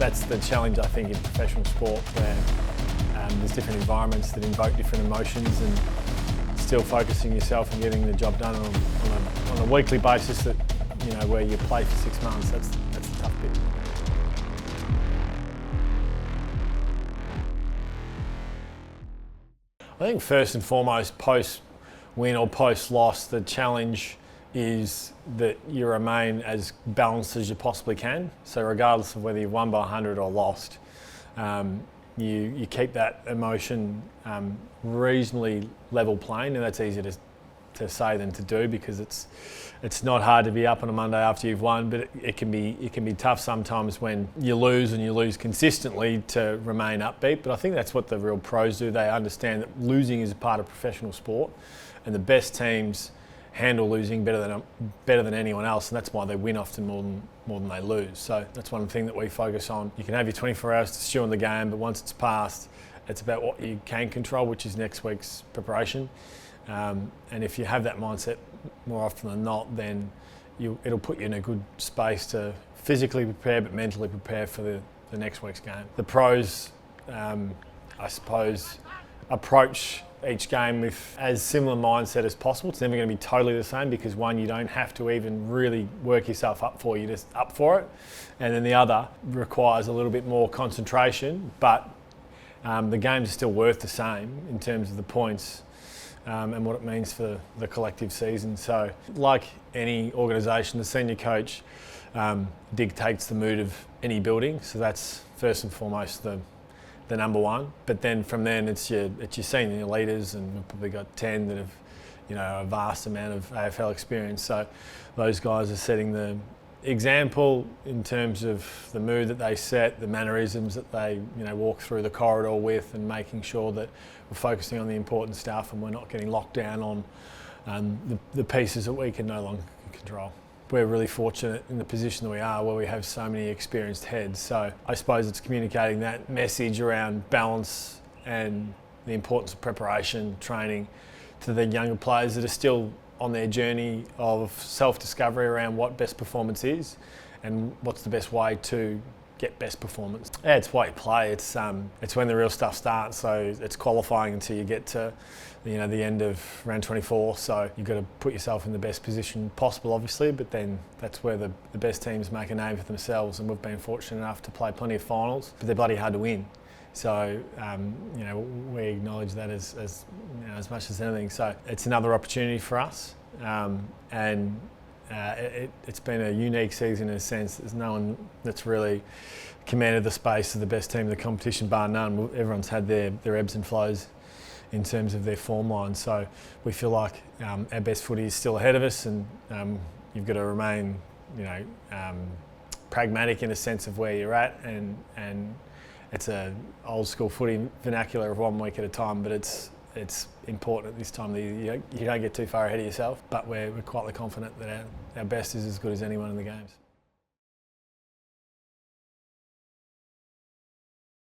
That's the challenge, I think, in professional sport, where there's different environments that invoke different emotions, and still focusing yourself and getting the job done on a weekly basis that, where you play for 6 months, that's the tough bit. I think first and foremost, post-win or post-loss, the challenge is that you remain as balanced as you possibly can. So regardless of whether you've won by 100 or lost, you keep that emotion reasonably level playing, and that's easier to say than to do, because it's not hard to be up on a Monday after you've won, but it can be tough sometimes when you lose, and you lose consistently, to remain upbeat. But I think that's what the real pros do. They understand that losing is a part of professional sport, and the best teams handle losing better than anyone else, and that's why they win often more than they lose. So that's one thing that we focus on. You can have your 24 hours to stew on the game, but once it's passed, it's about what you can control, which is next week's preparation. And if you have that mindset more often than not, then it'll put you in a good space to physically prepare, but mentally prepare for the next week's game. The pros, I suppose, approach each game with as similar mindset as possible. It's never going to be totally the same, because one, you don't have to even really work yourself up for, you're just up for it. And then the other requires a little bit more concentration, but the games are still worth the same in terms of the points and what it means for the collective season. So like any organisation, the senior coach dictates the mood of any building. So that's first and foremost the number one. But then from then it's your senior leaders, and we've probably got 10 that have a vast amount of AFL experience. So those guys are setting the example in terms of the mood that they set, the mannerisms that they walk through the corridor with, and making sure that we're focusing on the important stuff and we're not getting locked down on the pieces that we can no longer control. We're really fortunate in the position that we are, where we have so many experienced heads. So I suppose it's communicating that message around balance and the importance of preparation, training, to the younger players that are still on their journey of self-discovery around what best performance is and what's the best way to get best performance. Yeah, it's why you play. It's when the real stuff starts. So it's qualifying until you get to the end of round 24. So you've got to put yourself in the best position possible, obviously, but then that's where the best teams make a name for themselves, and we've been fortunate enough to play plenty of finals, but they're bloody hard to win. So we acknowledge that as much as anything. So it's another opportunity for us, and it's been a unique season in a sense. There's no one that's really commanded the space of the best team in the competition, bar none. Everyone's had their ebbs and flows in terms of their form line. So we feel like our best footy is still ahead of us, and you've got to remain, pragmatic in a sense of where you're at, and it's a old school footy vernacular of 1 week at a time, but it's important at this time of the year. You don't get too far ahead of yourself, but we're quietly confident that our best is as good as anyone in the games.